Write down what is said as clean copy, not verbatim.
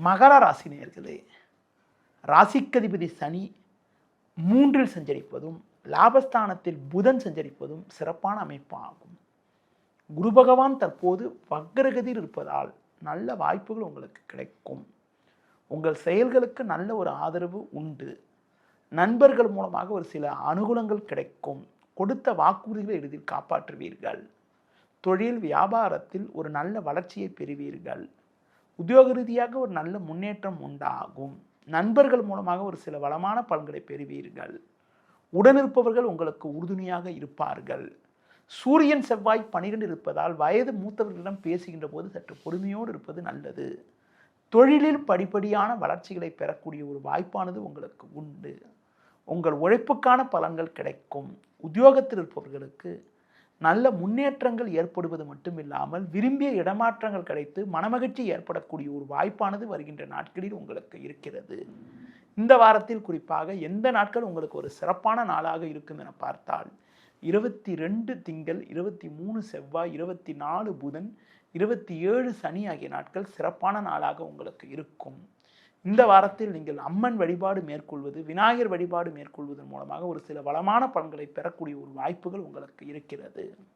மகர ராசி நேயர்களே, ராசிக்கதிபதி சனி 3ல் சஞ்சரிப்பதும் லாபஸ்தானத்தில் புதன் சஞ்சரிப்பதும் சிறப்பான அமைப்பாகும். குரு பகவான் தற்போது வக்ரகதியில் இருப்பதால் நல்ல வாய்ப்புகள் உங்களுக்கு கிடைக்கும். உங்கள் செயல்களுக்கு நல்ல ஒரு ஆதரவு உண்டு. நண்பர்கள் மூலமாக ஒரு சில அனுகூலங்கள் கிடைக்கும். கொடுத்த வாக்குறுதிகளை எளிதில் காப்பாற்றுவீர்கள். தொழில் வியாபாரத்தில் ஒரு நல்ல வளர்ச்சியை பெறுவீர்கள். உத்தியோக ரீதியாக ஒரு நல்ல முன்னேற்றம் உண்டாகும். நண்பர்கள் மூலமாக ஒரு சில வளமான பலன்களை பெறுவீர்கள். உடனிருப்பவர்கள் உங்களுக்கு உறுதுணையாக இருப்பார்கள். சூரியன் செவ்வாய் 12 இருப்பதால் வயது மூத்தவர்களிடம் பேசுகின்ற போது சற்று பொறுமையோடு இருப்பது நல்லது. தொழிலில் படிப்படியான வளர்ச்சிகளை பெறக்கூடிய ஒரு வாய்ப்பானது உங்களுக்கு உண்டு. உங்கள் உழைப்புக்கான பலன்கள் கிடைக்கும். உத்தியோகத்தில் இருப்பவர்களுக்கு நல்ல முன்னேற்றங்கள் ஏற்படுவது மட்டுமில்லாமல் விரும்பிய இடமாற்றங்கள் கிடைத்து மனமகிழ்ச்சி ஏற்படக்கூடிய ஒரு வாய்ப்பானது வருகின்ற நாட்களில் உங்களுக்கு இருக்கிறது. இந்த வாரத்தில் குறிப்பாக எந்த நாட்கள் உங்களுக்கு ஒரு சிறப்பான நாளாக இருக்கும் என பார்த்தால் 22 திங்கள், 23 செவ்வாய், 24 புதன், 27 சனி ஆகிய நாட்கள் சிறப்பான நாளாக உங்களுக்கு இருக்கும். இந்த வாரத்தில் நீங்கள் அம்மன் வழிபாடு மேற்கொள்வது, விநாயகர் வழிபாடு மேற்கொள்வதன் மூலமாக ஒரு சில வளமான பலன்களை பெறக்கூடிய ஒரு வாய்ப்புகள் உங்களுக்கு இருக்கிறது.